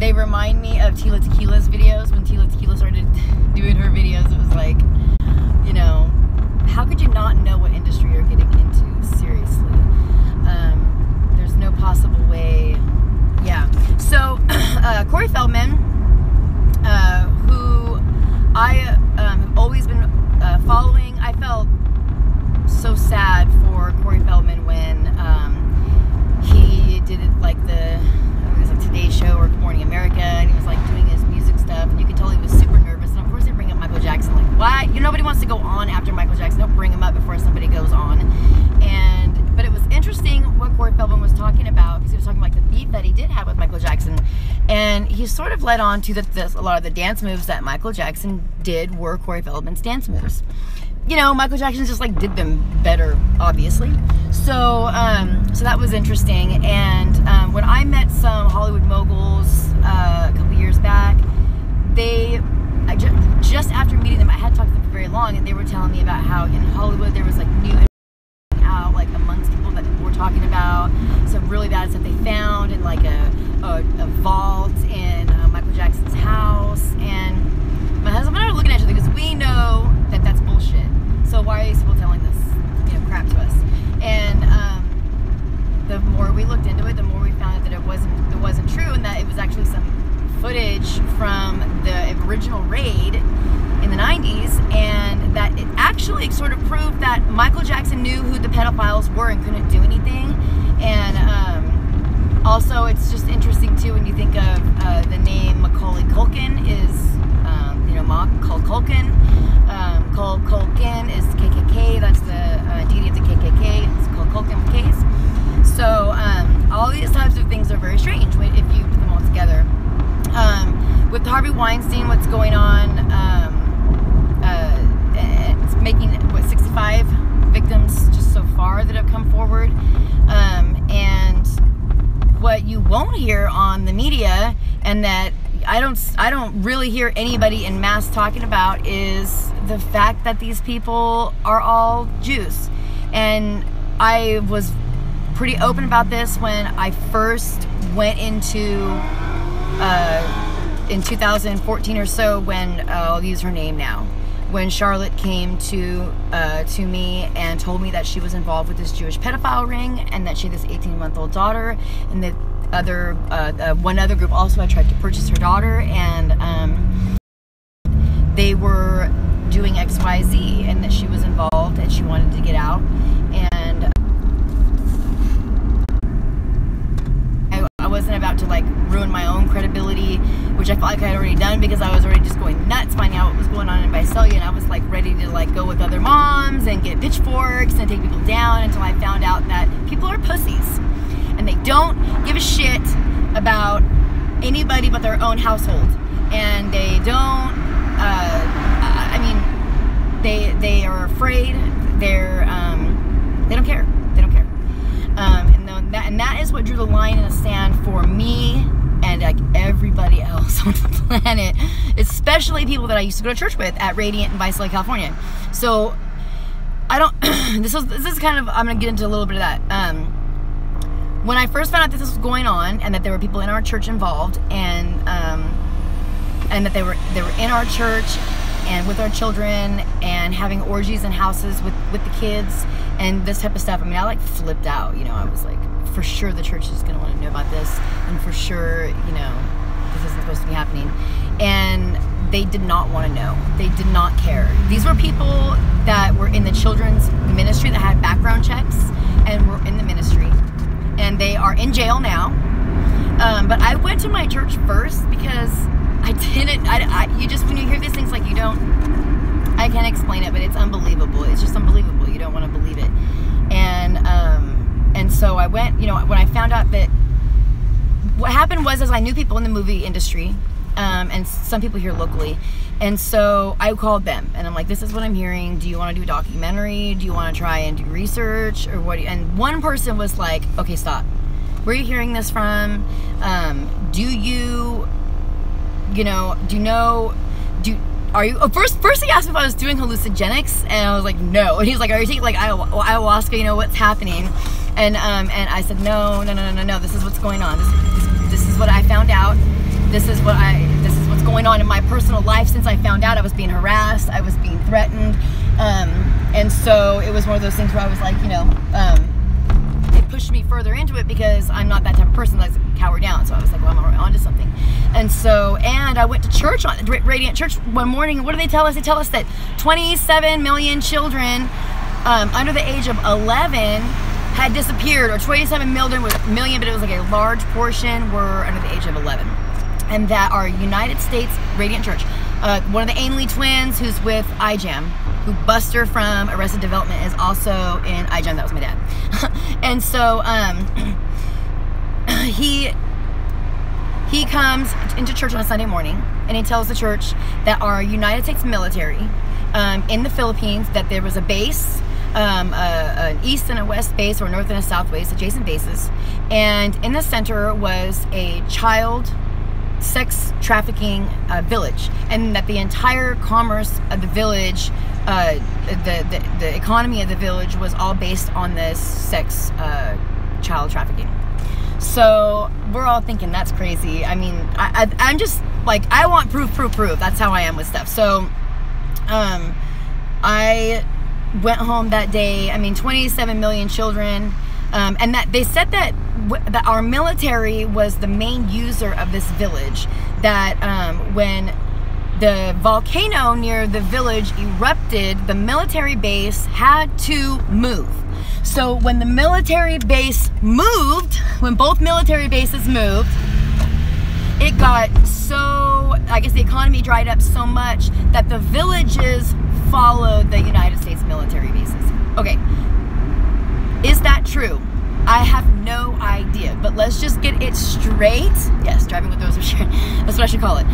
they remind me of Tila Tequila's videos. When Tila Tequila started doing her videos, it was like, you know, how could you not know what industry you're getting into? Seriously. There's no possible way. Yeah. So, Corey Feldman, who I have always been following. I felt so sad for Corey Feldman when he did it like it was like Today Show or Good Morning America, and he was like doing his music stuff, and you could tell he was super nervous. And of course they bring up Michael Jackson, like, why? Nobody wants to go on after Michael Jackson. Don't bring him up before somebody goes on. But it was interesting what Corey Feldman was talking about, because he was talking about like the beef that he did have with Michael Jackson, and he sort of led on to a lot of the dance moves that Michael Jackson did were Corey Feldman's dance moves. You know, Michael Jackson just like did them better, obviously. So that was interesting. And when I met some Hollywood moguls a couple years back, just after meeting them, I had talked to them for very long, and they were telling me about how in Hollywood there was like new out like amongst people that were talking about some really bad stuff they found in like a vault in Michael Jackson's house. And my husband and I are looking at each other because we know that that's bullshit. So why are these people telling this, you know, crap to us? And the more we looked into it, the more we found out that it wasn't true, and that it was actually some footage from the original raid in the 90s, and that it actually sort of proved that Michael Jackson knew who the pedophiles were and couldn't do anything. And also, it's just interesting too when you think of the name Macaulay Culkin is, Culkin. Culkin is KKK. That's the deity of the KKK. It's called Culkin case. So all these types of things are very strange if you put them all together. With Harvey Weinstein, what's going on? It's making 65 victims just so far that have come forward. And what you won't hear on the media, and that I don't really hear anybody in mass talking about, is the fact that these people are all Jews. And I was pretty open about this when I first went into in 2014 or so, when I'll use her name now, when Charlotte came to me and told me that she was involved with this Jewish pedophile ring, and that she had this 18-month-old daughter, and that one other group also had tried to purchase her daughter, and they were doing XYZ, and that she was involved and she wanted to get out. And I wasn't about to like ruin my own credibility, which I felt like I had already done, because I was already just going nuts finding out what was going on in Visalia, and I was like ready to like go with other moms and get pitchforks and take people down, until I found out that people are pussies and they don't give a shit about anybody but their own household, and they don't they are afraid, they don't care, and that is what drew the line in the sand for me and like everybody else on the planet, especially people that I used to go to church with at Radiant in Visalia, California. So I don't this is kind of, I'm gonna get into a little bit of that. When I first found out that this was going on, and that there were people in our church involved, and that they were in our church and with our children and having orgies in houses with the kids and this type of stuff, I mean, I like flipped out. You know, I was like, for sure the church is gonna want to know about this, and for sure, you know, this isn't supposed to be happening. And they did not want to know. They did not care. These were people that were in the children's ministry that had background checks and were in the ministry, and they are in jail now. But I went to my church first because you just, when you hear these things, like, I can't explain it, but it's unbelievable. It's just unbelievable. You don't want to believe it. And so I went, you know, when I found out that what happened was I knew people in the movie industry, and some people here locally. And so I called them and I'm like, this is what I'm hearing. Do you want to do a documentary? Do you want to try and do research, or what? And one person was like, okay, stop. Where are you hearing this from? First he asked me if I was doing hallucinogenics, and I was like, no. And he's like, are you taking like ayahuasca? You know, what's happening? And I said, no, this is what's going on. This is what I found out. this is what's going on in my personal life. Since I found out, I was being harassed, I was being threatened, and so it was one of those things where I was like, it pushed me further into it, because I'm not that type of person that likes to cower down. So I was like, well, I'm onto something. And so, and I went to church, on Radiant Church one morning. What do they tell us? They tell us that 27 million children under the age of 11 had disappeared, or 27 million, but it was like a large portion were under the age of 11. And that our United States Radiant Church, one of the Ainley twins, who's with iJam, who Buster from Arrested Development is also in iJam. That was my dad. And so he comes into church on a Sunday morning, and he tells the church that our United States military in the Philippines, that there was a base, an east and a west base, or north and a south base, adjacent bases, and in the center was a child sex trafficking village, and that the entire commerce of the village, the economy of the village, was all based on this sex child trafficking. So we're all thinking that's crazy. I mean, I'm just like, I want proof. That's how I am with stuff. So I went home that day. I mean, 27 million children, and that they said that our military was the main user of this village, that when the volcano near the village erupted, the military base had to move. So when the military base moved, when both military bases moved, it got so, I guess the economy dried up so much that the villages followed the United States military bases. Okay, is that true? I have no idea, but let's just get it straight. Yes, driving with those are sharing. That's what I should call it.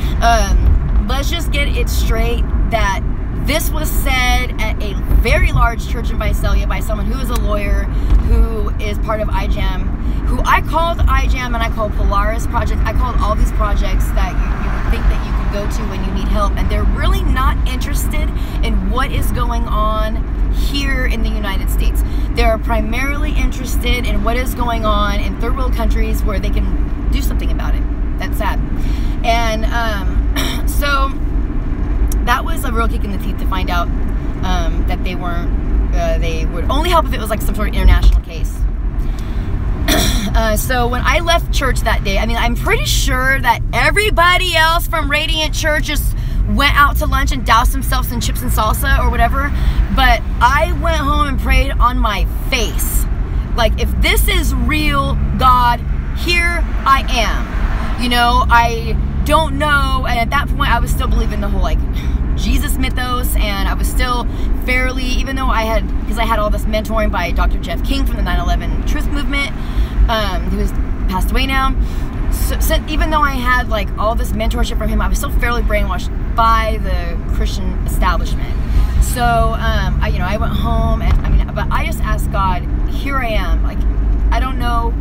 Let's just get it straight that this was said at a very large church in Visalia by someone who is a lawyer, who is part of iJam, who I called iJam and I called Polaris Project. I called all these projects that you would think that you can go to when you need help, and they're really not interested in what is going on here in the United States. They're primarily interested in what is going on in third world countries where they can do something about it. That's sad. And so that was a real kick in the teeth to find out that they weren't, they would only help if it was like some sort of international case. So when I left church that day, I mean, I'm pretty sure that everybody else from Radiant Church just went out to lunch and doused themselves in chips and salsa or whatever, but I went home and prayed on my face. Like, if this is real, God, here I am. You know, I don't know, and at that point I was still believing the whole like Jesus mythos, and I was still fairly, even though I had, because I had all this mentoring by Dr. Jeff King from the 9/11 Truth Movement, who has passed away now. So even though I had like all this mentorship from him, I was still fairly brainwashed by the Christian establishment. So I went home, and but I just asked God, here I am, like, I don't know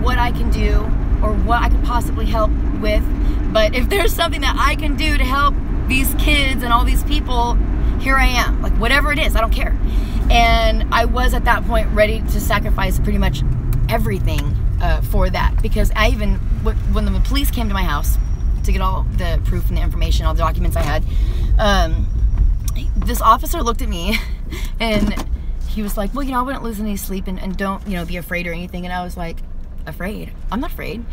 what I can do or what I could possibly help with, but if there's something that I can do to help these kids and all these people, here I am. Like, whatever it is, I don't care. And I was at that point ready to sacrifice pretty much everything for that, because I even, when the police came to my house to get all the proof and the information, all the documents I had, this officer looked at me and he was like, well, I wouldn't lose any sleep and don't, be afraid or anything. And I was like, afraid? I'm not afraid.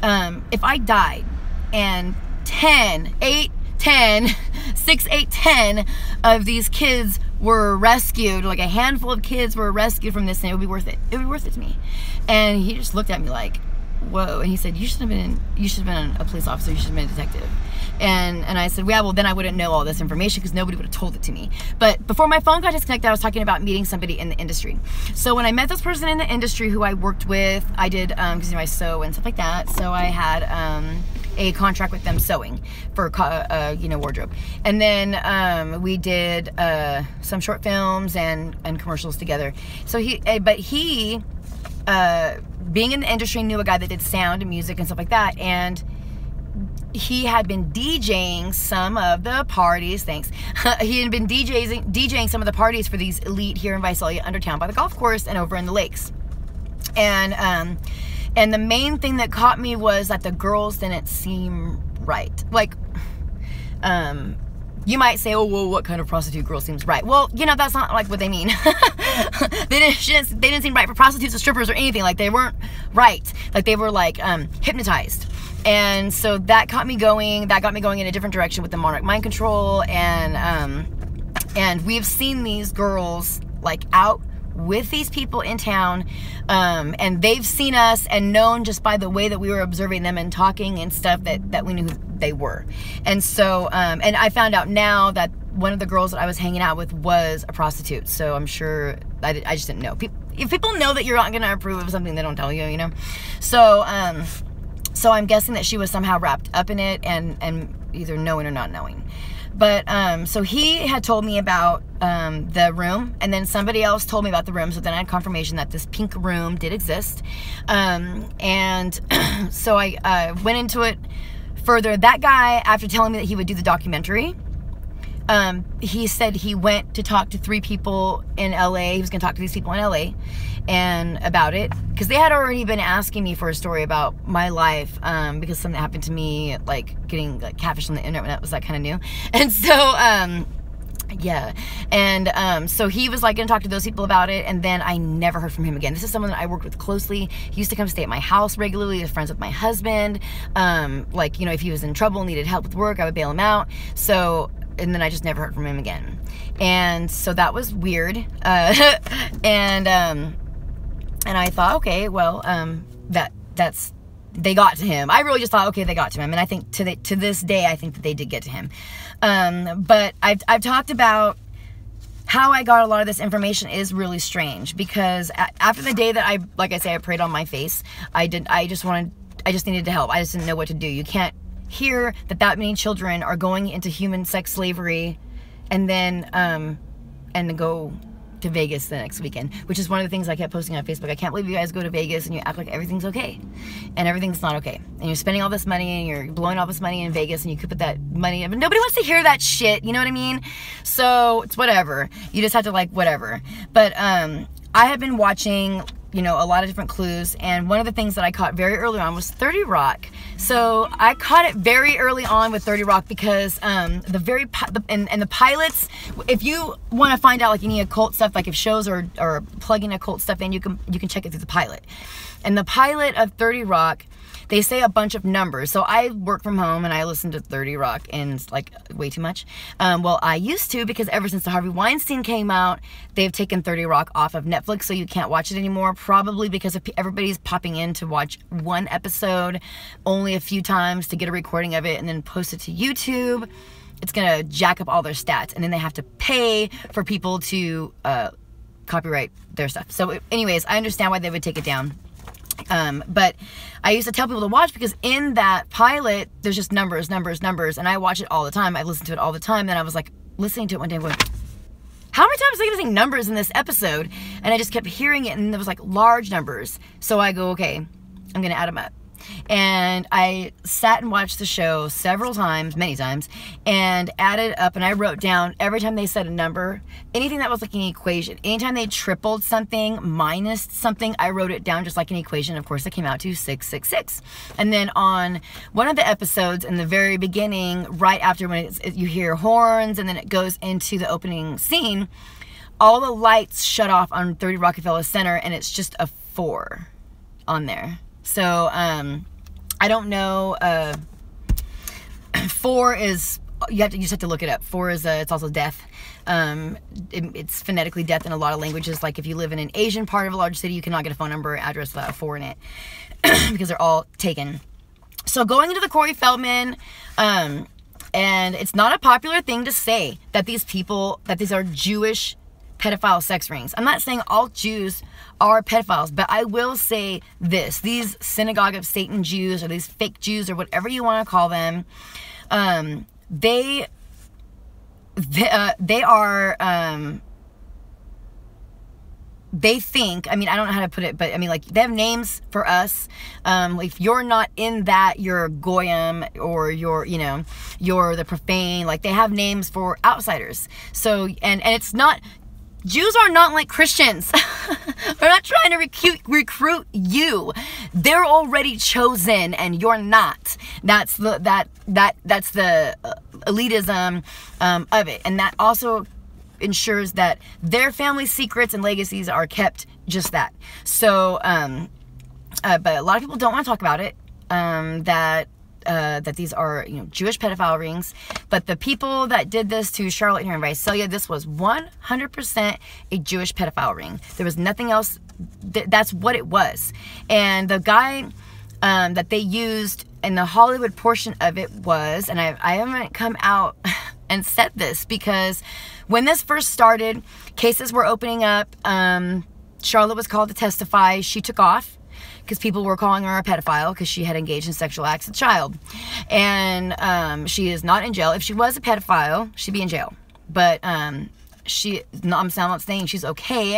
If I died and 10 of these kids were rescued, like a handful of kids were rescued from this thing, it would be worth it. It would be worth it to me. And he just looked at me like, whoa. And he said, you should have been a police officer. You should have been a detective. And I said, yeah, well, then I wouldn't know all this information because nobody would have told it to me. But before my phone got disconnected, I was talking about meeting somebody in the industry. So when I met this person in the industry who I worked with, I did, because I sew and stuff like that. So I had a contract with them sewing for, wardrobe. And then we did some short films and commercials together. So he being in the industry, knew a guy that did sound and music and stuff like that, and he had been DJing some of the parties. He had been DJing some of the parties for these elite here in Visalia, Undertown by the golf course and over in the lakes. And And the main thing that caught me was that the girls didn't seem right. Like, you might say, oh, well, what kind of prostitute girl seems right? Well, you know, that's not like what they mean. They didn't seem right for prostitutes or strippers or anything. Like, they weren't right. Like, they were like hypnotized. And so that got me going in a different direction with the monarch mind control. And we've seen these girls like out with these people in town, and they've seen us and known just by the way that we were observing them and talking and stuff that we knew who they were. And so and I found out now that one of the girls that I was hanging out with was a prostitute, so I'm sure I just didn't know. If people know that you're not going to approve of something, they don't tell you, you know. So so I'm guessing that she was somehow wrapped up in it, and either knowing or not knowing. But, so he had told me about, the room, and then somebody else told me about the room, so then I had confirmation that this pink room did exist. And so I, went into it further. That guy, after telling me that he would do the documentary, he said he went to talk to 3 people in LA. He was going to talk to these people in LA and about it, because they had already been asking me for a story about my life, because something happened to me, like getting like catfish on the internet when that was like kind of new. And so yeah, and so he was like gonna talk to those people about it, and then I never heard from him again. This is someone that I worked with closely. He used to come stay at my house regularly. He was friends with my husband. Like, you know, if he was in trouble, needed help with work, I would bail him out. So, and then I just never heard from him again. And so that was weird. And I thought, okay, well, that's they got to him. I really just thought, okay, they got to him. And I think to this day, I think that they did get to him. But I've talked about how I got a lot of this information is really strange, because after the day that I prayed on my face, I just needed to help. I just didn't know what to do. You can't hear that many children are going into human sex slavery and then, and go to Vegas the next weekend, which is one of the things I kept posting on Facebook. I can't believe you guys go to Vegas and you act like everything's okay, and everything's not okay, and you're spending all this money and you're blowing all this money in Vegas, and you could put that money in, but nobody wants to hear that shit, you know what I mean? So it's whatever, you just have to like whatever. But I have been watching, you know, a lot of different clues, and one of the things that I caught very early on was 30 Rock. So I caught it very early on with 30 Rock because the pilots, if you want to find out like any occult stuff, like if shows are plugging occult stuff in, you can check it through the pilot. And the pilot of 30 Rock, they say a bunch of numbers. So I work from home and I listen to 30 Rock, and it's like way too much. Well, I used to, because ever since the Harvey Weinstein came out, they've taken 30 Rock off of Netflix, so you can't watch it anymore. Probably because everybody's popping in to watch one episode only a few times to get a recording of it and then post it to YouTube. It's gonna jack up all their stats, and then they have to pay for people to copyright their stuff. So anyways, I understand why they would take it down. But I used to tell people to watch, because in that pilot, there's just numbers, and I watch it all the time. I listen to it all the time. Then I was like listening to it one day going, how many times are they going to say numbers in this episode? And I just kept hearing it, and there was like large numbers. So I go, okay, I'm going to add them up. And I sat and watched the show several times, many times, and added up, and I wrote down every time they said a number, anything that was like an equation. Anytime they tripled something, minus something, I wrote it down just like an equation. Of course, it came out to 666. And then on one of the episodes in the very beginning, right after when you hear horns and then it goes into the opening scene, all the lights shut off on 30 Rockefeller Center, and it's just a 4 on there. So, I don't know, 4 is, you just have to look it up. 4 is, it's also death. It's phonetically death in a lot of languages. Like if you live in an Asian part of a large city, you cannot get a phone number or address without a 4 in it, because they're all taken. So going into the Corey Feldman, and it's not a popular thing to say that these are Jewish pedophile sex rings. I'm not saying all Jews are pedophiles, but I will say this: these synagogue of Satan Jews, or these fake Jews, or whatever you want to call them, they think, I mean, I don't know how to put it, but I mean, like, they have names for us. If you're not in that, you're a goyim, or you're the profane. Like, they have names for outsiders. So, and it's not Jews are not like Christians. They're not trying to recruit you. They're already chosen, and you're not. That's the elitism of it, and that also ensures that their family secrets and legacies are kept just that. So, but a lot of people don't want to talk about it. That these are, Jewish pedophile rings. But the people that did this to Charlotte here in Visalia, this was 100% a Jewish pedophile ring. There was nothing else. That's what it was. And the guy that they used in the Hollywood portion of it was, and I haven't come out and said this, because when this first started, cases were opening up. Charlotte was called to testify. She took off because people were calling her a pedophile because she had engaged in sexual acts with a child. And she is not in jail. If she was a pedophile, she'd be in jail. But I'm not saying she's okay.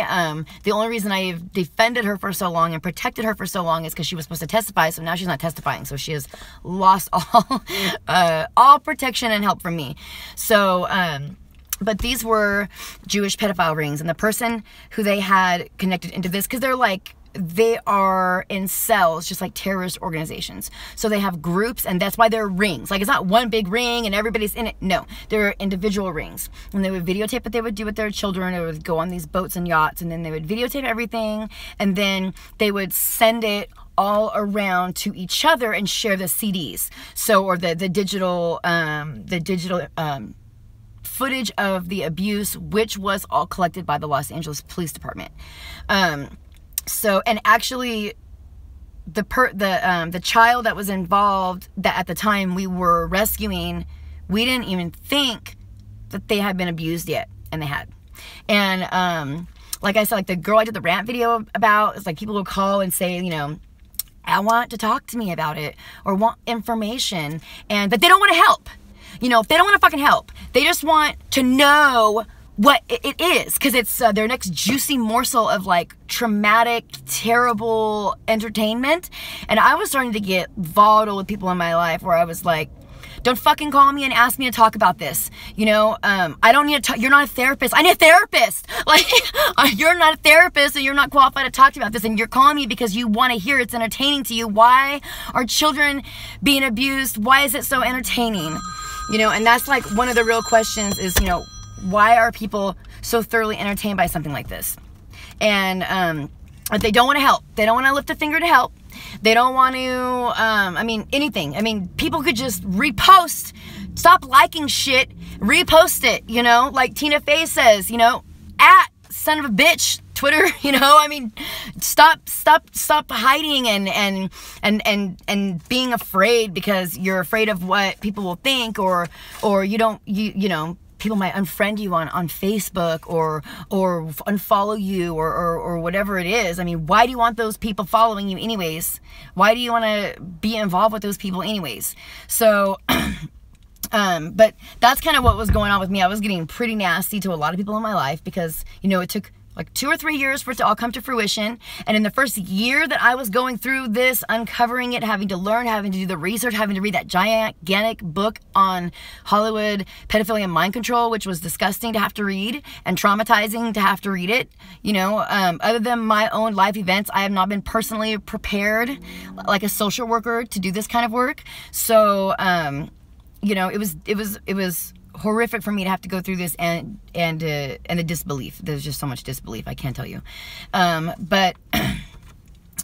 The only reason I've defended her for so long and protected her for so long is because she was supposed to testify, so now she's not testifying. So she has lost all protection and help from me. So, but these were Jewish pedophile rings. And the person who they had connected into this, because they are in cells, just like terrorist organizations. So they have groups, and that's why they're rings. Like, it's not one big ring and everybody's in it. No, they're individual rings. And they would videotape what they would do with their children. They would go on these boats and yachts, and then they would videotape everything, and then they would send it all around to each other and share the CDs. So, or the digital footage of the abuse, which was all collected by the Los Angeles Police Department. So, and actually, the child that was involved, that at the time we were rescuing, we didn't even think that they had been abused yet, and they had. And like I said, like the girl I did the rant video about, it's like people will call and say, I want to talk to me about it, or want information, but they don't want to help. They don't want to fucking help. They just want to know what it is, because it's their next juicy morsel of like traumatic, terrible entertainment. And I was starting to get volatile with people in my life where I was like, don't fucking call me and ask me to talk about this. I don't need to talk. You're not a therapist. I need a therapist. Like, you're not a therapist, and you're not qualified to talk to me about this. And you're calling me because you want to hear it's entertaining to you. Why are children being abused? Why is it so entertaining? And that's like one of the real questions is, why are people so thoroughly entertained by something like this? And they don't want to help. They don't want to lift a finger to help. They don't want to, anything. People could just repost, stop liking shit, repost it, like Tina Fey says, at son of a bitch, Twitter, stop hiding and being afraid because you're afraid of what people will think, or people might unfriend you on Facebook or unfollow you or whatever it is. Why do you want those people following you anyways? Why do you want to be involved with those people anyways? So, but that's kind of what was going on with me. I was getting pretty nasty to a lot of people in my life because, it took like 2 or 3 years for it to all come to fruition. And in the first year that I was going through this, uncovering it, having to learn, having to do the research, having to read that gigantic book on Hollywood pedophilia and mind control, which was disgusting to have to read and traumatizing to have to read it. Other than my own life events, I have not been personally prepared like a social worker to do this kind of work. So, it was horrific for me to have to go through this and the disbelief. There's just so much disbelief, I can't tell you. But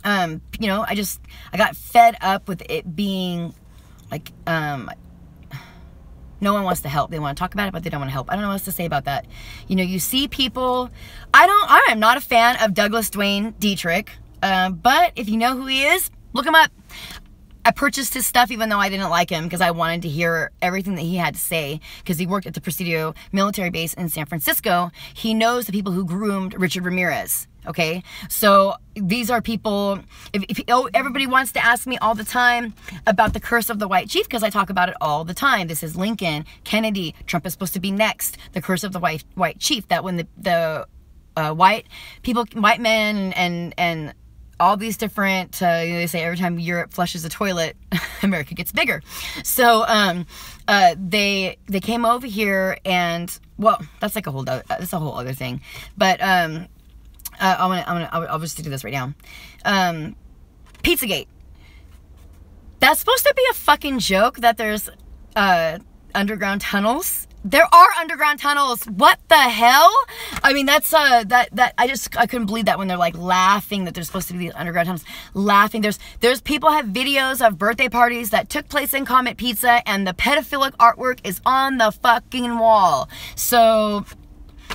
I got fed up with it being like, no one wants to help. They want to talk about it, but they don't want to help. I don't know what else to say about that. You see people, I am not a fan of Douglas Dwayne Dietrich, but if you know who he is, look him up. I purchased his stuff even though I didn't like him because I wanted to hear everything that he had to say because he worked at the Presidio military base in San Francisco. He knows the people who groomed Richard Ramirez, okay? So these are people, everybody wants to ask me all the time about the curse of the white chief because I talk about it all the time. This is Lincoln, Kennedy, Trump is supposed to be next. The curse of the white chief, that when the white men and all these different, they say every time Europe flushes a toilet, America gets bigger. So they came over here, and well, that's like a whole other thing. But I'll just do this right now. Pizzagate. That's supposed to be a fucking joke that there's underground tunnels. There are underground tunnels. What the hell? I mean, that's I couldn't believe that when they're like laughing that there's supposed to be these underground tunnels. Laughing. There's people have videos of birthday parties that took place in Comet Pizza, and the pedophilic artwork is on the fucking wall. So,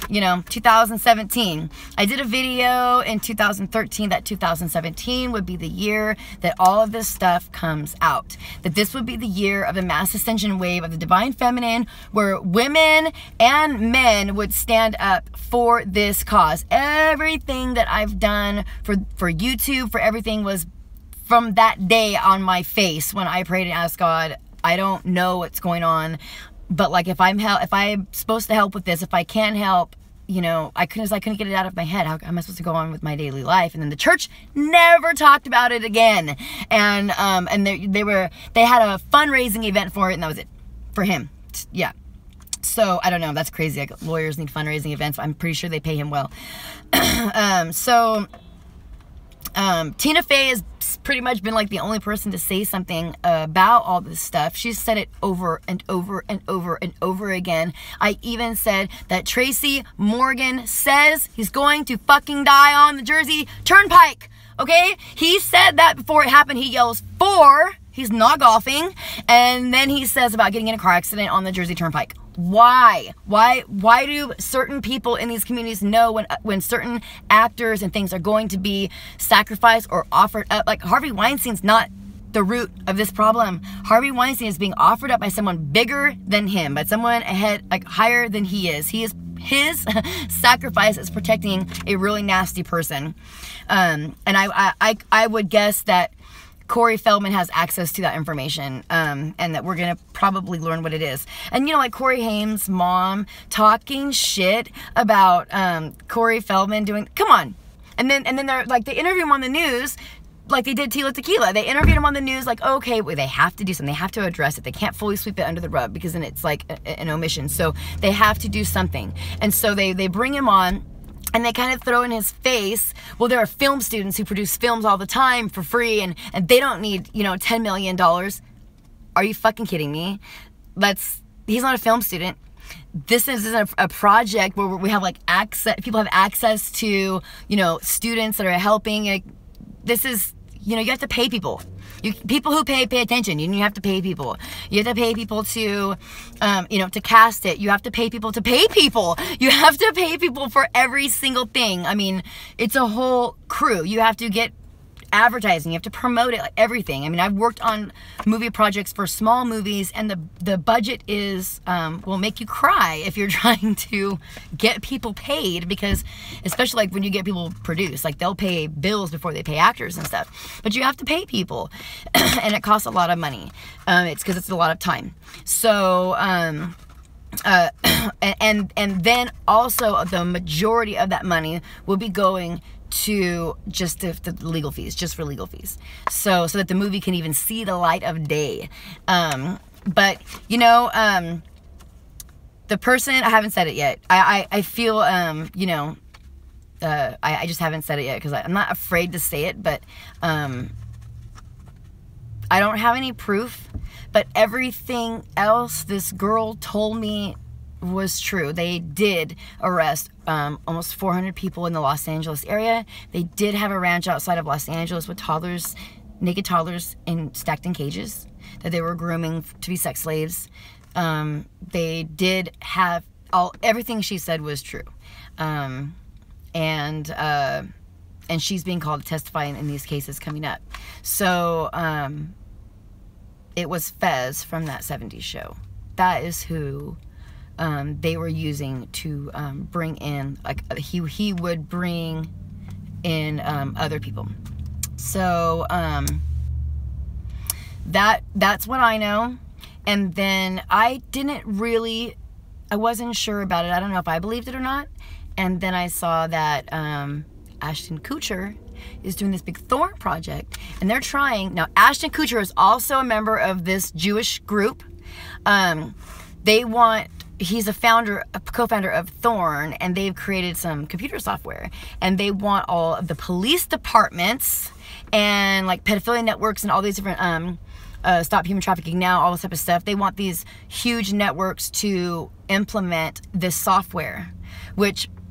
2017. I did a video in 2013 that 2017 would be the year that all of this stuff comes out. That this would be the year of the mass ascension wave of the divine feminine, where women and men would stand up for this cause. Everything that I've done for YouTube, for everything, was from that day on my face when I prayed and asked God, I don't know what's going on, but like if I'm supposed to help with this, if I can help, I couldn't get it out of my head. How am I supposed to go on with my daily life? And then the church never talked about it again. And they had a fundraising event for it, and that was it for him. Yeah. So I don't know. That's crazy. Like, lawyers need fundraising events. I'm pretty sure they pay him well. Tina Fey has pretty much been like the only person to say something about all this stuff. She's said it over and over and over and over again. I even said that Tracy Morgan says he's going to fucking die on the Jersey Turnpike. Okay? He said that before it happened. He yells 4. He's not golfing. And then he says about getting in a car accident on the Jersey Turnpike. Why? Why do certain people in these communities know when certain actors and things are going to be sacrificed or offered up? Like, Harvey Weinstein's not the root of this problem. Harvey Weinstein is being offered up by someone bigger than him, by someone ahead, like higher than he is. His sacrifice is protecting a really nasty person. And I would guess that Corey Feldman has access to that information, and that we're gonna probably learn what it is. And like Corey Haim's mom talking shit about Corey Feldman doing, come on, and then they're like, they interview him on the news like they did Tila Tequila. They interviewed him on the news like, okay, well, they have to do something. They have to address it. They can't fully sweep it under the rug because then it's like an omission. So they have to do something. And so they bring him on, and they kind of throw in his face, well, there are film students who produce films all the time for free, and they don't need, $10 million. Are you fucking kidding me? He's not a film student. This is a project where we have like access, people have access to, students that are helping. This is, you have to pay people. People who pay attention. You have to pay people. You have to pay people to, to cast it. You have to pay people to pay people. You have to pay people for every single thing. I mean, it's a whole crew. You have to get advertising. You have to promote it, like everything. I mean, I've worked on movie projects for small movies, and the budget is will make you cry if you're trying to get people paid, because especially like when you get people produced, like they'll pay bills before they pay actors and stuff, but you have to pay people and it costs a lot of money. It's because it's a lot of time. So and then also the majority of that money will be going to just the legal fees, just for legal fees, so that the movie can even see the light of day. But the person, I haven't said it yet. I feel I just haven't said it yet because I'm not afraid to say it, but I don't have any proof, but everything else this girl told me was true. They did arrest almost 400 people in the Los Angeles area. They did have a ranch outside of Los Angeles with toddlers, naked toddlers stacked in cages that they were grooming to be sex slaves. They did have everything she said was true. And she's being called to testify in these cases coming up. So it was Fez from that 70s show. That is who they were using to bring in, like, he would bring in other people. So that's what I know. And then I wasn't sure about it. I don't know if I believed it or not. And then I saw that Ashton Kutcher is doing this big Thorn project, and they're trying. Now, Ashton Kutcher is also a member of this Jewish group. He's a co-founder of Thorn, and they've created some computer software, and they want all of the police departments and like pedophilia networks and all these different Stop Human Trafficking Now, all this type of stuff. They want these huge networks to implement this software,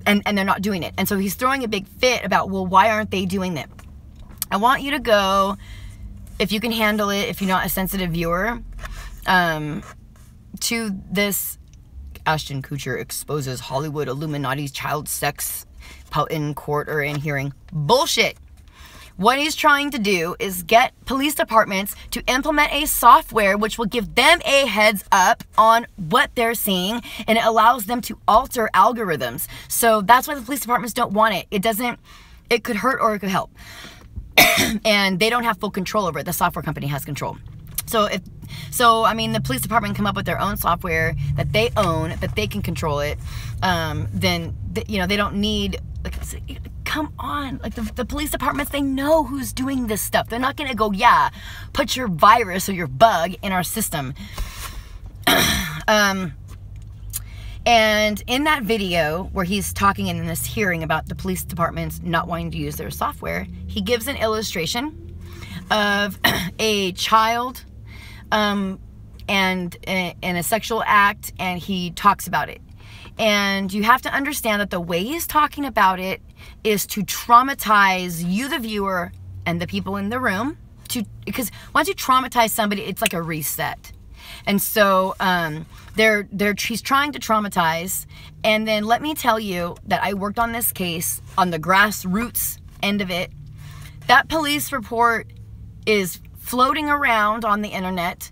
and they're not doing it. And so he's throwing a big fit about, well, why aren't they doing that? I want you to go, if you can handle it, if you're not a sensitive viewer, to this Ashton Kutcher exposes Hollywood Illuminati's child sex in court or in hearing. Bullshit. What he's trying to do is get police departments to implement a software which will give them a heads up on what they're seeing, and it allows them to alter algorithms. So that's why the police departments don't want it. It could hurt or it could help. And they don't have full control over it. The software company has control. So the police department come up with their own software that they own, that they can control it. Then they don't need, come on, like the police departments, they know who's doing this stuff. They're not gonna go, yeah, put your virus or your bug in our system. And in that video where he's talking in this hearing about the police departments not wanting to use their software, he gives an illustration of a child and a sexual act, and he talks about it. And you have to understand that the way he's talking about it is to traumatize you, the viewer, and the people in the room. Because once you traumatize somebody, it's like a reset. And so he's trying to traumatize. And then let me tell you that I worked on this case on the grassroots end of it. That police report is floating around on the internet.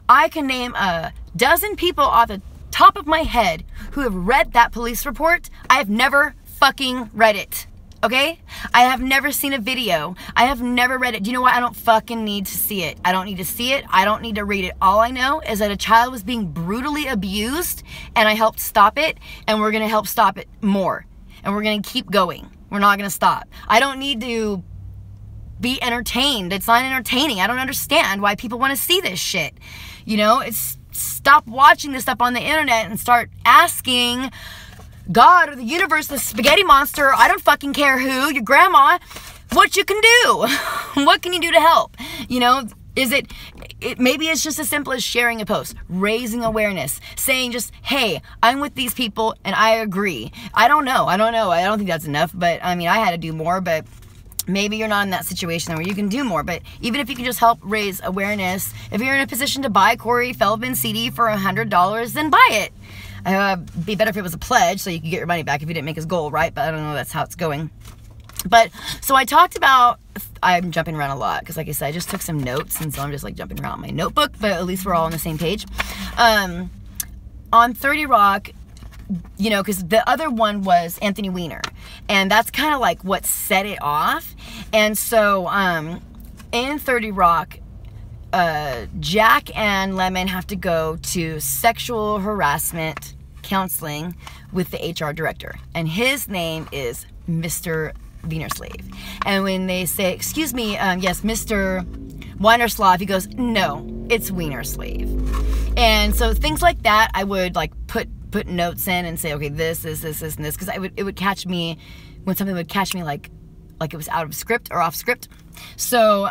I can name a dozen people off the top of my head who have read that police report. I have never fucking read it. Okay? I have never seen a video. I have never read it. Do you know what? I don't fucking need to see it. I don't need to see it. I don't need to read it. All I know is that a child was being brutally abused, and I helped stop it, and we're going to help stop it more. And we're going to keep going. We're not going to stop. I don't need to be entertained. It's not entertaining. I don't understand why people want to see this shit. It's stop watching this stuff on the internet and start asking God or the universe, the spaghetti monster, I don't fucking care who, your grandma, what you can do. What can you do to help? Maybe it's just as simple as sharing a post, raising awareness, saying just, hey, I'm with these people and I agree. I don't know. I don't think that's enough, but I had to do more, but maybe you're not in that situation where you can do more. But even if you can just help raise awareness, if you're in a position to buy Corey Feldman's CD for $100, then buy it. Be better if it was a pledge so you could get your money back if you didn't make his goal, right? But I don't know, that's how it's going. But so I talked about, I'm jumping around a lot because like I said, I just took some notes, and so I'm just like jumping around my notebook, but at least we're all on the same page. On 30 Rock, because the other one was Anthony Weiner, and that's kind of like what set it off. And so in 30 Rock, Jack and Lemon have to go to sexual harassment counseling with the HR director, and his name is Mr. Wienerslave. And when they say, excuse me, yes, Mr. Weinerslav, he goes, no, it's Wienerslave. And so things like that, I would like put notes in and say, okay, this, and this, because it would catch me when something would catch me like it was out of script or off script. So,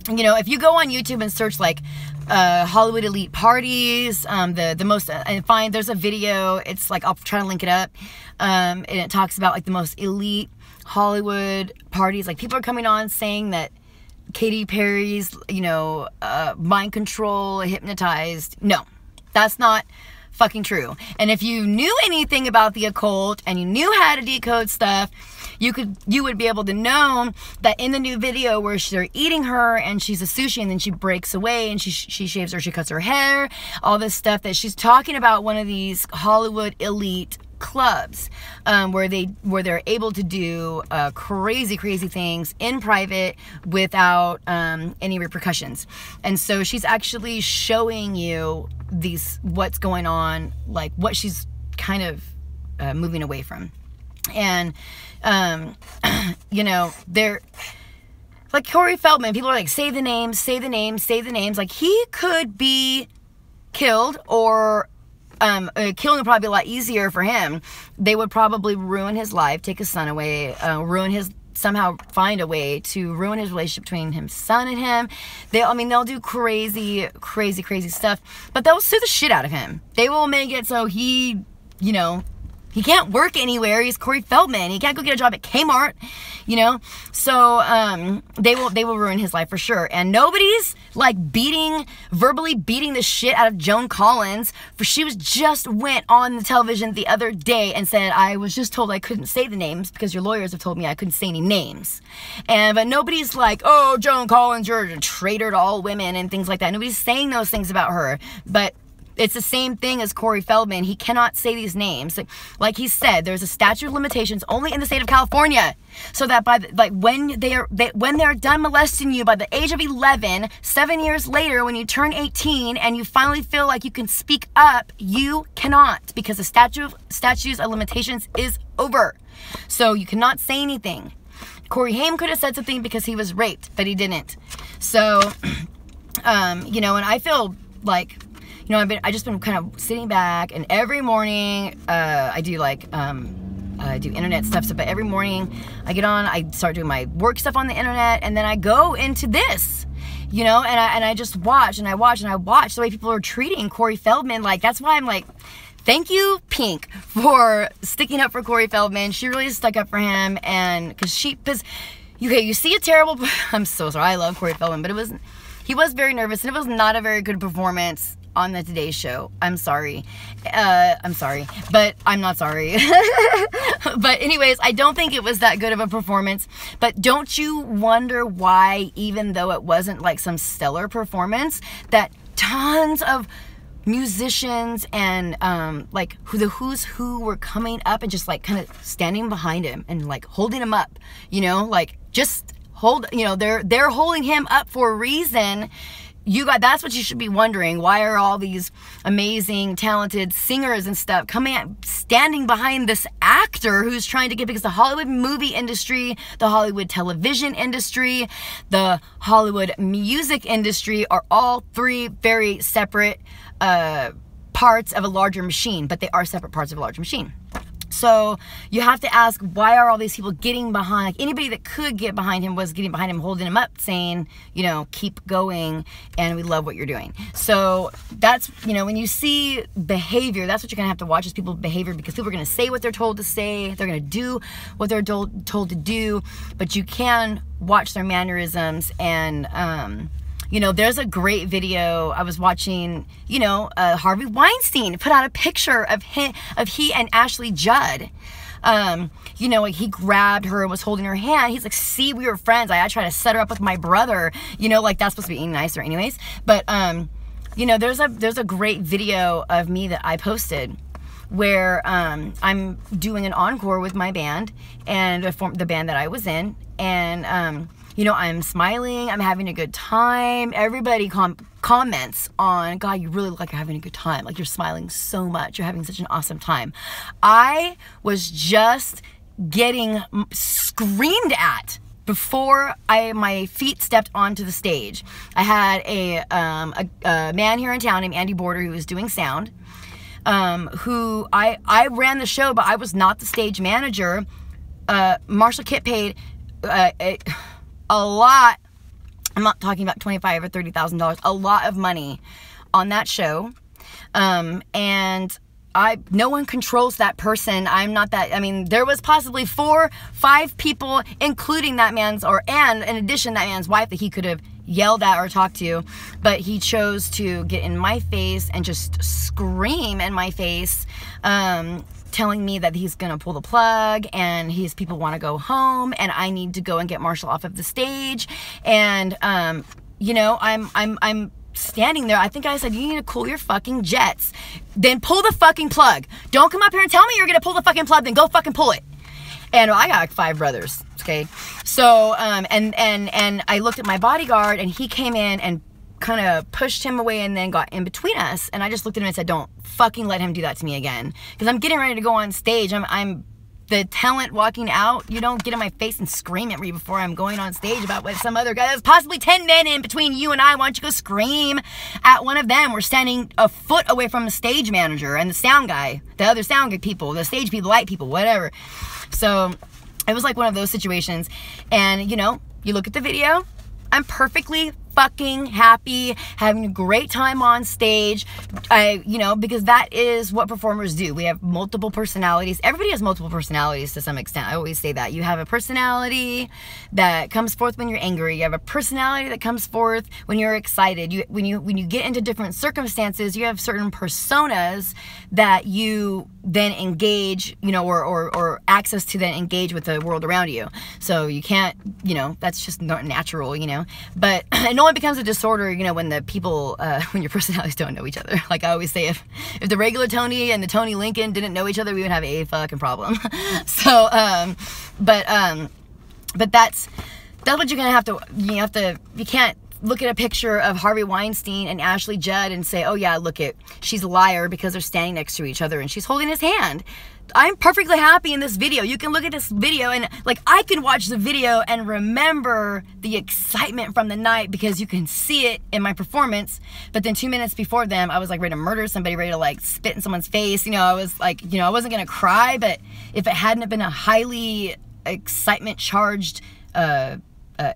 if you go on YouTube and search like Hollywood elite parties, the most, and find there's a video, it's like, I'll try to link it up, and it talks about like the most elite Hollywood parties. Like people are coming on saying that Katy Perry's, mind control, hypnotized. No, that's not fucking true. And if you knew anything about the occult and you knew how to decode stuff, you would be able to know that in the new video where they're eating her and she's a sushi and then she breaks away and she shaves her, she cuts her hair, all this stuff, that she's talking about one of these Hollywood elite clubs where they're able to do crazy things in private without any repercussions. And so she's actually showing you what's going on, like what she's kind of moving away from. And, you know, they're, like Corey Feldman, people are like, say the names, say the names, say the names. Like, he could be killed, or killing would probably be a lot easier for him. They would probably ruin his life, take his son away, somehow find a way to ruin his relationship between his son and him. They'll do crazy stuff, but they'll sue the shit out of him. They will make it so he, you know, he can't work anywhere. He's Corey Feldman. He can't go get a job at Kmart, you know? So, they will ruin his life for sure. And nobody's like verbally beating the shit out of Joan Collins, for she just went on the television the other day and said, I was just told I couldn't say the names because your lawyers have told me I couldn't say any names. But nobody's like, oh, Joan Collins, you're a traitor to all women and things like that. Nobody's saying those things about her. But it's the same thing as Corey Feldman. He cannot say these names. Like he said, there's a statute of limitations only in the state of California, so that when they're done molesting you by the age of 11, 7 years later, when you turn 18 and you finally feel like you can speak up, you cannot, because the statutes of limitations is over. So you cannot say anything. Corey Haim could have said something because he was raped, but he didn't. So, you know, and I feel like, you know, I just been kind of sitting back, and every morning, I do internet stuff, but every morning I get on, I start doing my work stuff on the internet, and then I go into this, you know, and I just watch, and I watch the way people are treating Corey Feldman. Like, that's why I'm like, thank you, Pink, for sticking up for Corey Feldman. She really stuck up for him, and because you see a terrible, I'm so sorry, I love Corey Feldman, but he was very nervous, and it was not a very good performance on the Today Show. I'm sorry, but I'm not sorry. But anyways, I don't think it was that good of a performance. But don't you wonder why, even though it wasn't like some stellar performance, that tons of musicians and like the who's who were coming up and just like kind of standing behind him and like holding him up, you know, like just they're holding him up for a reason. That's what you should be wondering. Why are all these amazing, talented singers and stuff standing behind this actor who's trying to get, because the Hollywood movie industry, the Hollywood television industry, the Hollywood music industry are all three very separate parts of a larger machine, but they are separate parts of a larger machine. So you have to ask, why are all these people getting behind? Like, anybody that could get behind him was getting behind him, holding him up, saying, you know, keep going, and we love what you're doing. So that's, you know, when you see behavior, that's what you're going to have to watch, is people's behavior, because people are going to say what they're told to say. They're going to do what they're told to do, but you can watch their mannerisms. And, you know, there's a great video I was watching, you know, Harvey Weinstein put out a picture of he and Ashley Judd. You know, like, he grabbed her and was holding her hand. He's like, see, we were friends. I tried to set her up with my brother, you know, like, that's supposed to be nicer anyways. But, you know, there's a great video of me that I posted where, I'm doing an encore with my band and the band that I was in. And, you know, I'm smiling, I'm having a good time. Everybody comments on, God, you really look like you're having a good time. Like, you're smiling so much. You're having such an awesome time. I was just getting screamed at before my feet stepped onto the stage. I had a man here in town named Andy Border who was doing sound, who I ran the show, but I was not the stage manager. Marshall Kitt paid a lot. I'm not talking about $25,000 or $30,000, a lot of money on that show. And no one controls that person. I'm not that, I mean, there was possibly 4, 5 people, including that man's, and in addition, that man's wife, that he could have yelled at or talked to, but he chose to get in my face and just scream in my face, telling me that he's gonna pull the plug and his people want to go home and I need to go and get Marshall off of the stage. And you know, I'm standing there. I think I said, you need to cool your fucking jets, then pull the fucking plug. Don't come up here and tell me you're gonna pull the fucking plug, then go fucking pull it. And I got like 5 brothers, okay? So and I looked at my bodyguard, and he came in and kind of pushed him away and then got in between us. And I just looked at him and said, don't fucking let him do that to me again, because I'm getting ready to go on stage. I'm the talent walking out, you don't get in my face and scream at me before I'm going on stage about what some other guy, there's possibly 10 men in between you and I. Why don't you go scream at one of them? We're standing a foot away from the stage manager and the sound guy, the other sound people, the stage people, light people, whatever. So it was like one of those situations. And, you know, you look at the video, I'm perfectly fucking happy, having a great time on stage. You know, because that is what performers do. We have multiple personalities. Everybody has multiple personalities to some extent. I always say that. You have a personality that comes forth when you're angry. You have a personality that comes forth when you're excited. When you get into different circumstances, you have certain personas that you then engage, you know, or access to then engage with the world around you. So you can't, you know, that's just not natural, you know. But it only becomes a disorder, you know, when the people, when your personalities don't know each other. Like I always say, if the regular Tony and the Tony Lincoln didn't know each other, we would have a fucking problem. So, but that's what you're gonna have to, you can't look at a picture of Harvey Weinstein and Ashley Judd and say, oh yeah, look it, she's a liar because they're standing next to each other and she's holding his hand. I'm perfectly happy in this video. You can look at this video and like I can watch the video and remember the excitement from the night because you can see it in my performance. But then 2 minutes before them, I was like ready to murder somebody, ready to like spit in someone's face. You know, I was like, you know, I wasn't gonna cry, but if it hadn't been a highly excitement charged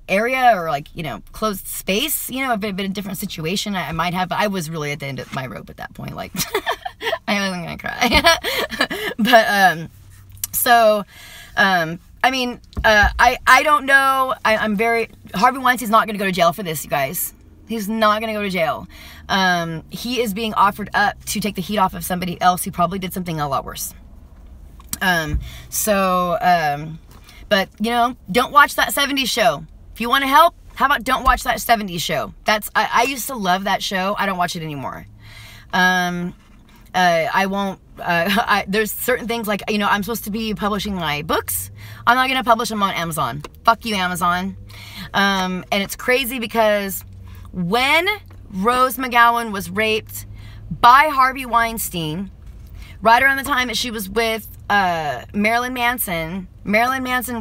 area or like, you know, closed space, you know, if it had been a different situation, I might have, but I was really at the end of my rope at that point, like I wasn't gonna cry. But I mean, I don't know. I'm very, Harvey Weinstein's not gonna go to jail for this, you guys. He's not gonna go to jail. He is being offered up to take the heat off of somebody else who probably did something a lot worse. But, you know, don't watch that 70s show. If you want to help, how about don't watch that 70s show? I used to love that show. I don't watch it anymore. I won't, there's certain things like, you know, I'm supposed to be publishing my books. I'm not going to publish them on Amazon. Fuck you, Amazon. And it's crazy because when Rose McGowan was raped by Harvey Weinstein, right around the time that she was with Marilyn Manson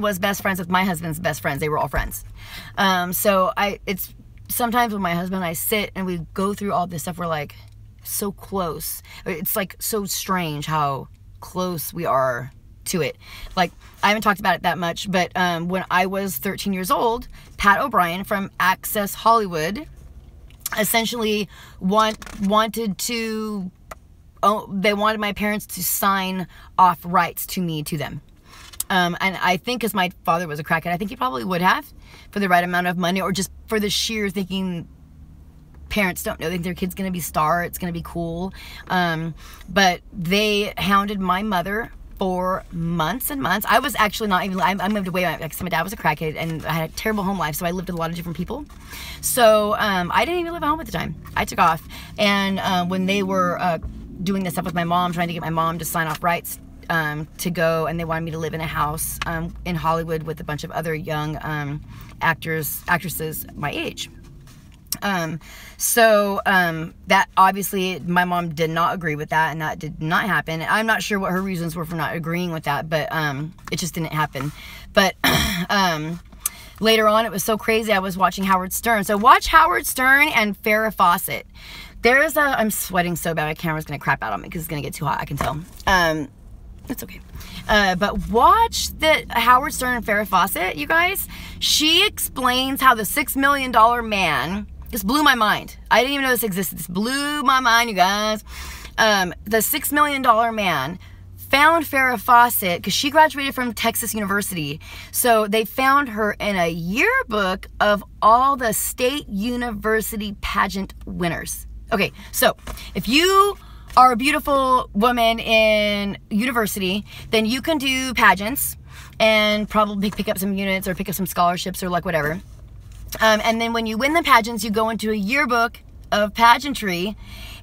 was best friends with my husband's best friends. They were all friends. So it's sometimes with my husband and I sit and we go through all this stuff. We're like so close. It's like so strange how close we are to it. Like I haven't talked about it that much, but when I was 13 years old, Pat O'Brien from Access Hollywood essentially wanted to. Oh, they wanted my parents to sign off rights to me to them. And I think because my father was a crackhead, I think he probably would have for the right amount of money or just for the sheer thinking parents don't know that their kid's going to be star. It's going to be cool. But they hounded my mother for months and months. I was actually not even, I moved away because my dad was a crackhead and I had a terrible home life. So I lived with a lot of different people. So I didn't even live at home at the time. I took off. And when they were doing this stuff with my mom, trying to get my mom to sign off rights to go, and they wanted me to live in a house in Hollywood with a bunch of other young actresses my age. That obviously my mom did not agree with that, and that did not happen. I'm not sure what her reasons were for not agreeing with that, but it just didn't happen. But later on, it was so crazy. I was watching Howard Stern. So watch Howard Stern and Farrah Fawcett. I'm sweating so bad my camera's gonna crap out on me because it's gonna get too hot, I can tell. It's okay. But watch the Howard Stern and Farrah Fawcett, you guys. She explains how the $6 million man, this blew my mind. I didn't even know this existed. This blew my mind, you guys. The $6 million man found Farrah Fawcett because she graduated from Texas University. So they found her in a yearbook of all the state university pageant winners. Okay, so if you are a beautiful woman in university, then you can do pageants and probably pick up some units or pick up some scholarships or like whatever. And then when you win the pageants, you go into a yearbook of pageantry,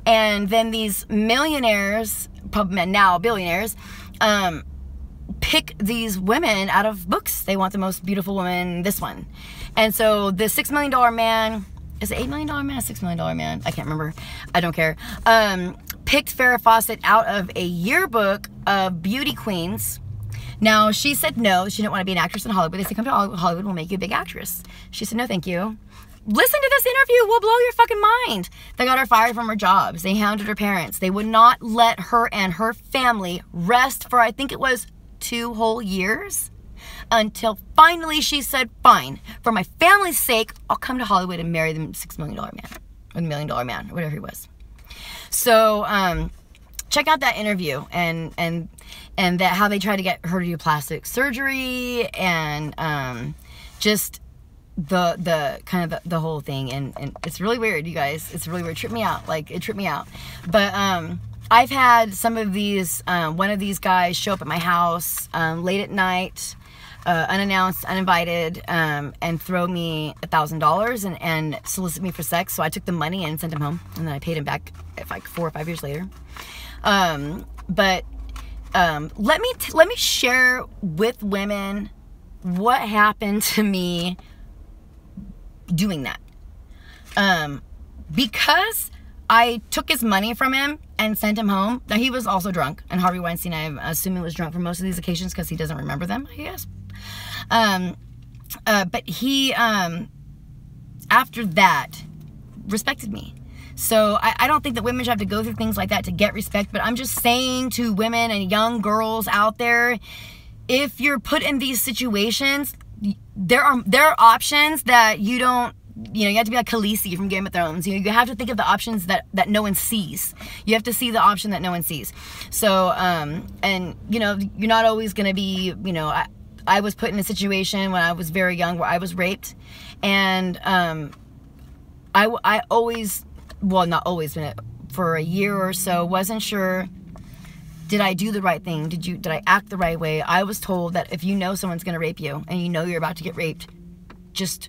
and then these millionaires, probably now billionaires, pick these women out of books. They want the most beautiful woman, this one. And so the $6 million man, is it $8 million man or $6 million man? I can't remember. I don't care. Picked Farrah Fawcett out of a yearbook of beauty queens Now, she said no, she didn't want to be an actress in Hollywood. They said, come to Hollywood, we'll make you a big actress. She said, no, thank you. Listen to this interview, we'll blow your fucking mind. They got her fired from her jobs. They hounded her parents. They would not let her and her family rest for, I think it was 2 whole years, until finally she said, fine, for my family's sake, I'll come to Hollywood and marry the $6 million man, or the $1 million man, or whatever he was. So, check out that interview and that how they tried to get her to do plastic surgery and just the kind of the whole thing, and it's really weird, you guys. It's really weird. It tripped me out. Like, it tripped me out. But I've had some of these one of these guys show up at my house late at night, unannounced, uninvited, and throw me $1,000 and solicit me for sex. So I took the money and sent him home, and then I paid him back like 4 or 5 years later. But let me share with women what happened to me doing that. Because I took his money from him and sent him home. Now, he was also drunk, and Harvey Weinstein, I'm assuming, was drunk for most of these occasions because he doesn't remember them, I guess. But he, after that, respected me. So I don't think that women should have to go through things like that to get respect, but I'm just saying to women and young girls out there, if you're put in these situations, there are options that you don't, you have to be like Khaleesi from Game of Thrones. You have to think of the options that no one sees. You have to see the option that no one sees. So, and, you're not always going to be, I was put in a situation when I was very young where I was raped. And I always, well, not always, but for a year or so, wasn't sure, did I do the right thing? Did I act the right way? I was told that if you know someone's going to rape you and you know you're about to get raped, just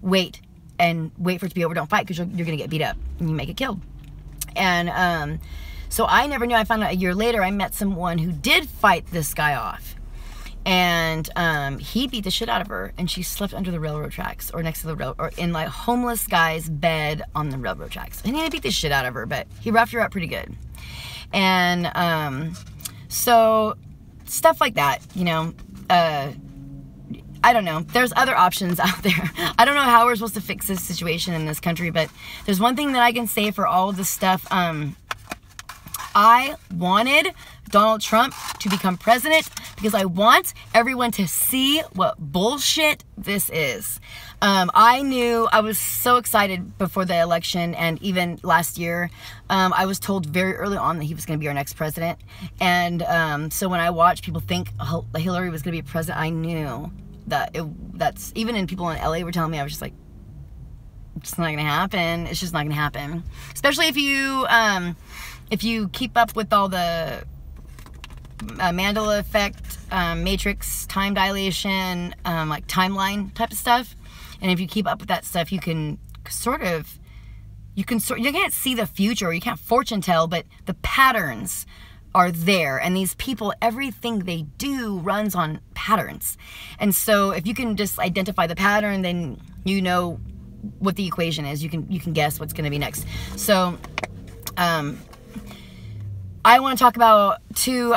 wait and wait for it to be over. Don't fight, because you're going to get beat up and you may get killed. And so I never knew. I found out a year later, I met someone who did fight this guy off. And he beat the shit out of her, and she slept under the railroad tracks or next to the rail, or in like homeless guy's bed on the railroad tracks. And he beat the shit out of her, but he roughed her up pretty good. And so stuff like that, I don't know. There's other options out there. I don't know how we're supposed to fix this situation in this country, but there's one thing that I can say for all of this stuff. I wanted Donald Trump to become president because I want everyone to see what bullshit this is. I was so excited before the election, and even last year, I was told very early on that he was going to be our next president. And so when I watched people think Hillary was going to be president, I knew that that's, even in people in LA were telling me, I was just like, it's not going to happen. It's just not going to happen. Especially if you keep up with all the Mandela effect, matrix, time dilation, like timeline type of stuff. And if you keep up with that stuff, you can't see the future, or you can't fortune tell, but the patterns are there. And these people, everything they do runs on patterns. And so if you can just identify the pattern, then you know what the equation is. You can guess what's going to be next. So, I want to talk about too,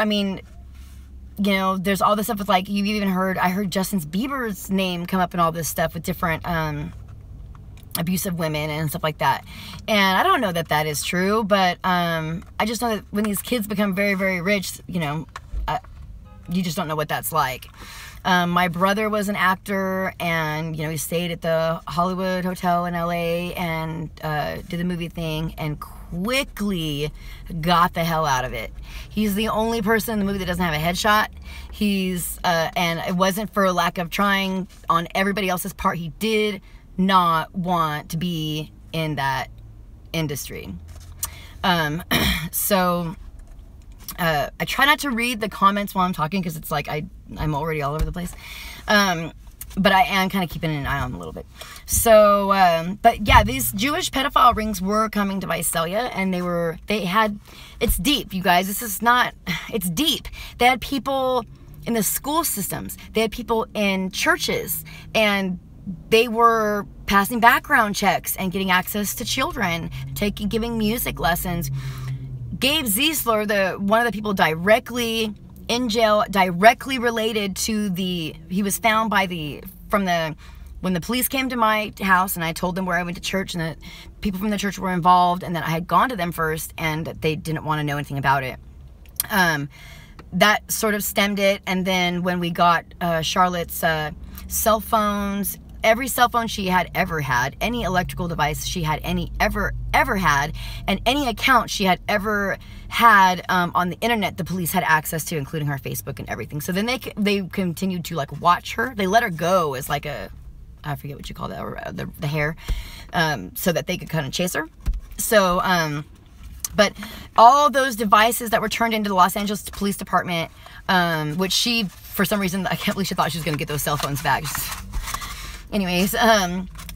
there's all this stuff with, like, you've even heard, I heard Justin Bieber's name come up in all this stuff with different abusive women and stuff like that. And I don't know that that is true, but I just know that when these kids become very, very rich, you just don't know what that's like. My brother was an actor, and, he stayed at the Hollywood Hotel in LA and did the movie thing, and quickly got the hell out of it. He's the only person in the movie that doesn't have a headshot. And it wasn't for a lack of trying on everybody else's part. He did not want to be in that industry. So I try not to read the comments while I'm talking, because it's like I'm already all over the place. But I am kind of keeping an eye on them a little bit. So, but yeah, these Jewish pedophile rings were coming to Visalia, and it's deep, you guys. It's deep. They had people in the school systems. They had people in churches, and they were passing background checks and getting access to children, giving music lessons. Gabe Ziesler, one of the people directly in jail directly related to he was found by when the police came to my house and I told them where I went to church and that people from the church were involved and that I had gone to them first and that they didn't want to know anything about it. That sort of stemmed it. And then when we got Charlotte's cell phones, every cell phone she had ever had, any electrical device she had ever had, and any account she had ever had on the internet, the police had access to, including her Facebook and everything. So then they continued to like watch her. They let her go as like I forget what you call that, or the hair, so that they could kind of chase her. So, but all those devices that were turned into the Los Angeles Police Department, which she, for some reason, I can't believe she thought she was going to get those cell phones back. Anyways,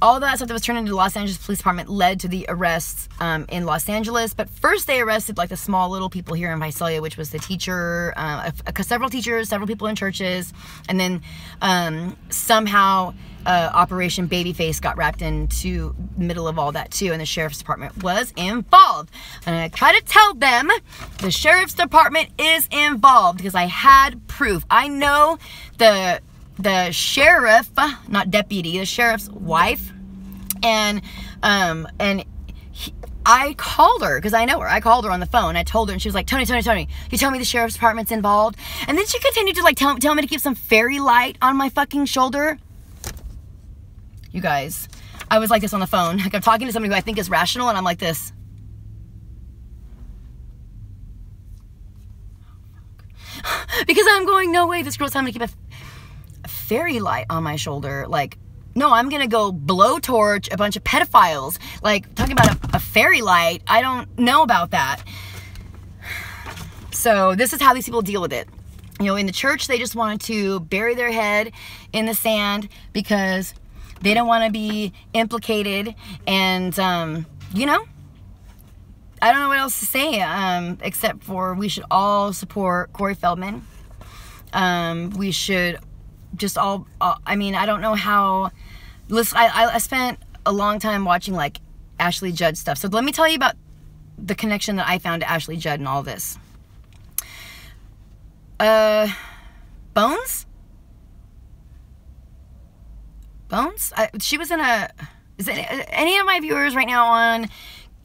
all that stuff that was turned into the Los Angeles Police Department led to the arrests in Los Angeles. But first they arrested like the small little people here in Visalia, which was the teacher, several teachers, several people in churches. And then somehow Operation Babyface got wrapped into the middle of all that too. And the Sheriff's Department was involved. And I try to tell them the Sheriff's Department is involved because I had proof. I know the sheriff, not deputy, the sheriff's wife, and I called her because I know her. I called her on the phone. I told her, and she was like, Tony, you tell me the Sheriff's Department's involved? And then she continued to like tell me to keep some fairy light on my fucking shoulder. You guys, I was like this on the phone. Like I'm talking to somebody who I think is rational, and I'm like this. Because I'm going, no way, this girl's telling me to keep a fairy light on my shoulder. Like, no, I'm gonna go blowtorch a bunch of pedophiles. Like, talking about a fairy light, I don't know about that. So this is how these people deal with it. You know, in the church, they just wanted to bury their head in the sand because they don't want to be implicated. And, you know, I don't know what else to say, except for we should all support Corey Feldman. We should just all, I mean, I don't know how, listen, I spent a long time watching like Ashley Judd stuff. So let me tell you about the connection that I found to Ashley Judd and all this. Bones? She was in is any of my viewers right now on,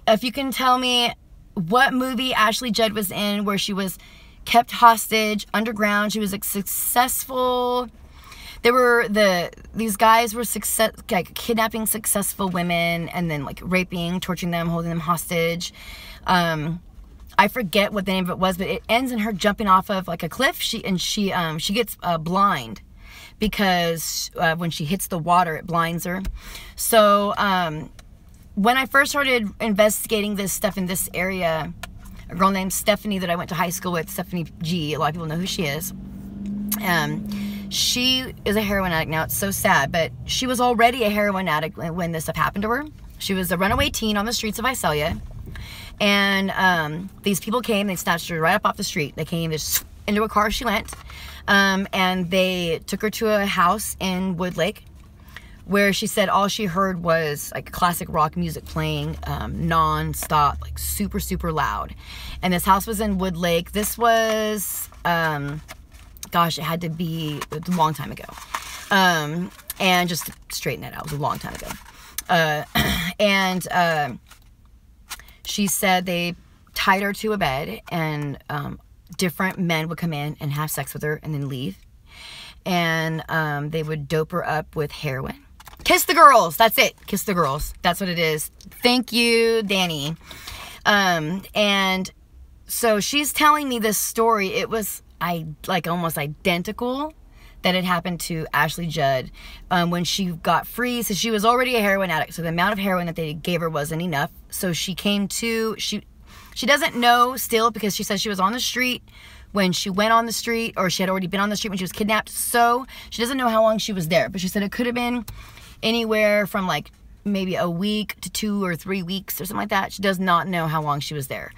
if you can tell me what movie Ashley Judd was in where she was kept hostage underground. She was like successful. These guys were like kidnapping successful women and then like raping, torturing them, holding them hostage. I forget what the name of it was, but it ends in her jumping off of like a cliff. She gets blind because when she hits the water, it blinds her. So when I first started investigating this stuff in this area, a girl named Stephanie that I went to high school with, Stephanie G, a lot of people know who she is. She is a heroin addict now. It's so sad, but she was already a heroin addict when this stuff happened to her. She was a runaway teen on the streets of Visalia. And these people came, they snatched her right up off the street. They came just into a car, she went. And they took her to a house in Woodlake where she said all she heard was like classic rock music playing non-stop, like super, super loud. And this house was in Woodlake. This was, gosh, it had to be a long time ago. And just to straighten that out, it was a long time ago. She said they tied her to a bed and different men would come in and have sex with her and then leave. And they would dope her up with heroin. Kiss the girls. That's it. Kiss the girls. That's what it is. Thank you, Danny. And so she's telling me this story. It was like almost identical that had happened to Ashley Judd when she got free. So she was already a heroin addict. So the amount of heroin that they gave her wasn't enough. So she came to, she doesn't know still because she says she was on the street when she went on the street, or she had already been on the street when she was kidnapped. So she doesn't know how long she was there, but she said it could have been anywhere from like maybe a week to 2 or 3 weeks or something like that. She does not know how long she was there.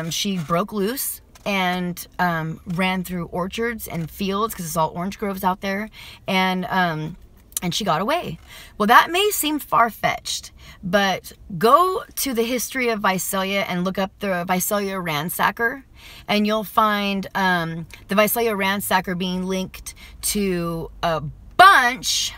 She broke loose and ran through orchards and fields because it's all orange groves out there, and and she got away. Well, that may seem far-fetched, but go to the history of Visalia and look up the Visalia ransacker, and you'll find the Visalia ransacker being linked to a bunch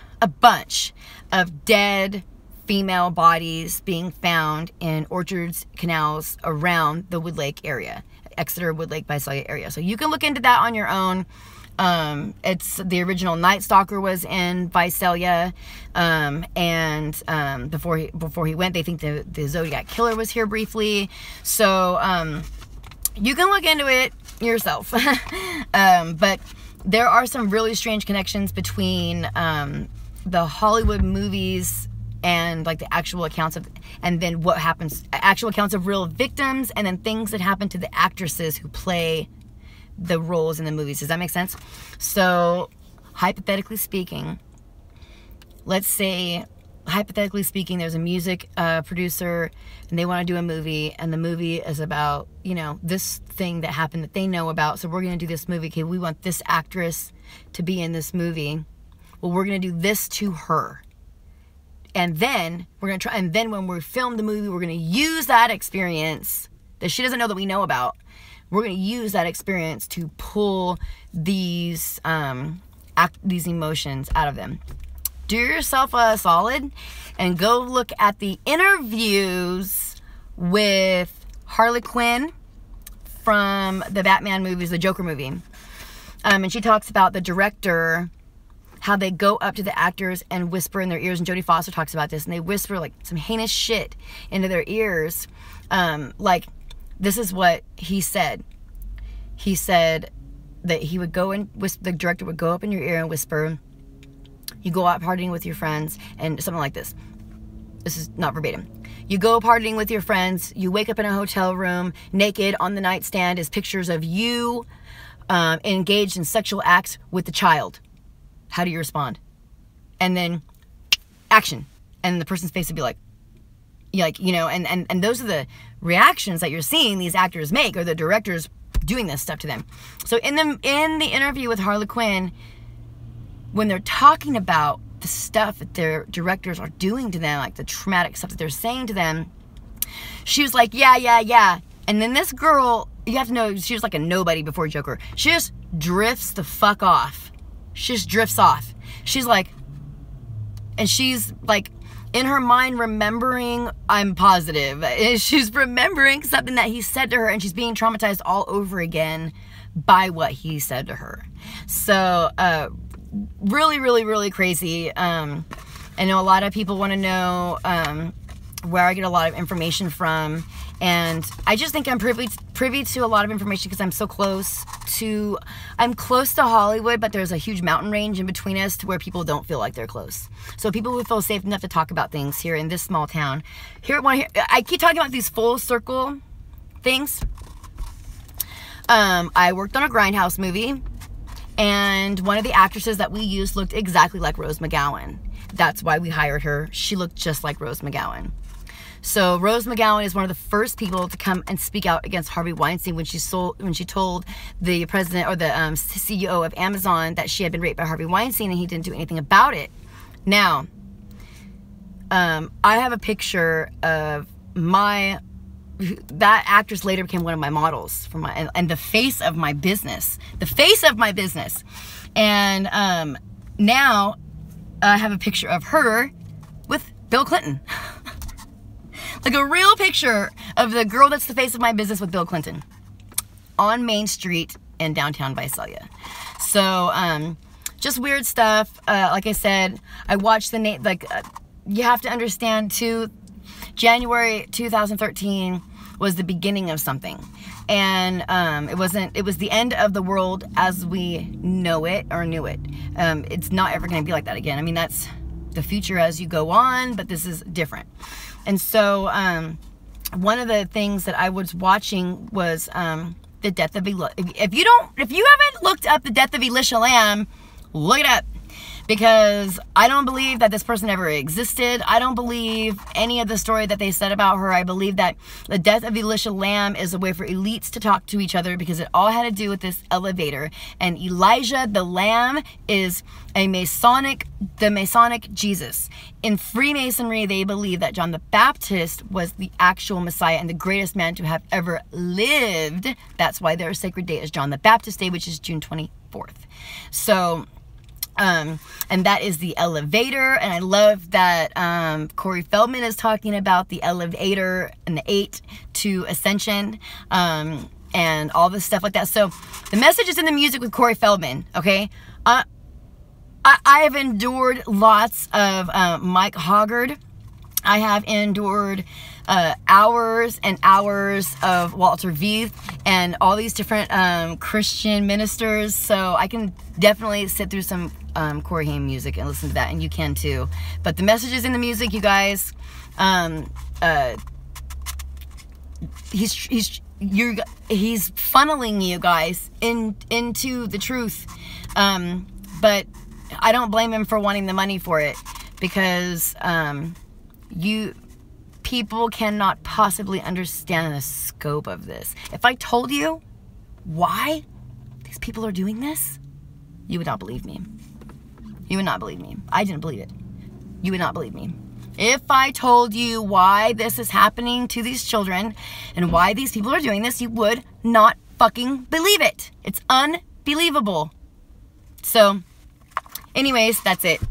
of dead female bodies being found in orchards, canals around the Woodlake area, Exeter, Woodlake, Visalia area. So you can look into that on your own. It's the original Night Stalker was in Visalia, and before he went, they think the Zodiac Killer was here briefly. So you can look into it yourself. But there are some really strange connections between the Hollywood movies and like the actual accounts of, and then what happens, actual accounts of real victims, and then things that happen to the actresses who play the roles in the movies. Does that make sense? So hypothetically speaking, let's say hypothetically speaking, there's a music producer and they want to do a movie, and the movie is about, you know, this thing that happened that they know about. So we're going to do this movie. Okay, we want this actress to be in this movie. Well, we're going to do this to her. And then we're going to try, and then when we film the movie, we're going to use that experience that she doesn't know that we know about. We're going to use that experience to pull these emotions out of them. Do yourself a solid and go look at the interviews with Harley Quinn from the Batman movies, the Joker movie. And she talks about the director, how they go up to the actors and whisper in their ears, and Jodie Foster talks about this, and they whisper like some heinous shit into their ears. Like, this is what he said. He said that he would go and whisper, the director would go up in your ear and whisper, you go out partying with your friends, and something like this. This is not verbatim. You go partying with your friends, you wake up in a hotel room, naked, on the nightstand is pictures of you engaged in sexual acts with the child. How do you respond? And then action. And the person's face would be like, you know, and those are the reactions that you're seeing these actors make, or the directors doing this stuff to them. So in the interview with Harley Quinn, when they're talking about the stuff that their directors are doing to them, like the traumatic stuff that they're saying to them, she was like, yeah. And then this girl, you have to know, she was like a nobody before Joker. She just drifts the fuck off. She just drifts off. She's like, and she's like, in her mind remembering, I'm positive, she's remembering something that he said to her, and she's being traumatized all over again by what he said to her. So, really crazy. I know a lot of people want to know where I get a lot of information from, and I just think I'm privy to a lot of information because I'm so close to Hollywood, but there's a huge mountain range in between us to where people don't feel like they're close. So people who feel safe enough to talk about things here in this small town. I keep talking about these full circle things. I worked on a Grindhouse movie, and one of the actresses that we used looked exactly like Rose McGowan. That's why we hired her. She looked just like Rose McGowan. So Rose McGowan is one of the first people to come and speak out against Harvey Weinstein when she told the president, or the CEO of Amazon, that she had been raped by Harvey Weinstein, and he didn't do anything about it. Now, I have a picture of that actress later became one of my models for and the face of my business. And now I have a picture of her with Bill Clinton. Like a real picture of the girl that's the face of my business with Bill Clinton on Main Street in downtown Visalia. So, just weird stuff. Like I said, I watched you have to understand too, January 2013 was the beginning of something. And it was the end of the world as we know it or knew it. It's not ever going to be like that again. I mean, that's the future as you go on, but this is different. And so, one of the things that I was watching was the death of If you haven't looked up the death of Elisha Lamb, look it up, because I don't believe that this person ever existed. I don't believe any of the story that they said about her. I believe that the death of Elisha Lamb is a way for elites to talk to each other, because it all had to do with this elevator. And Elijah the Lamb is the Masonic Jesus. In Freemasonry, they believe that John the Baptist was the actual Messiah and the greatest man to have ever lived. That's why their sacred day is John the Baptist Day, which is June 24th. So, and that is the elevator. And I love that Corey Feldman is talking about the elevator and the 8 to ascension, and all this stuff like that. So the message is in the music with Corey Feldman, okay? I have endured lots of Mike Hoggard. I have endured hours and hours of Walter Veith and all these different Christian ministers. So I can definitely sit through some Corey Haim music and listen to that, and you can too. But the message is in the music, you guys. He's funneling you guys into the truth. But I don't blame him for wanting the money for it, because people cannot possibly understand the scope of this. If I told you why these people are doing this, you would not believe me. You would not believe me. I didn't believe it. You would not believe me. If I told you why this is happening to these children and why these people are doing this, you would not fucking believe it. It's unbelievable. So, anyways, that's it.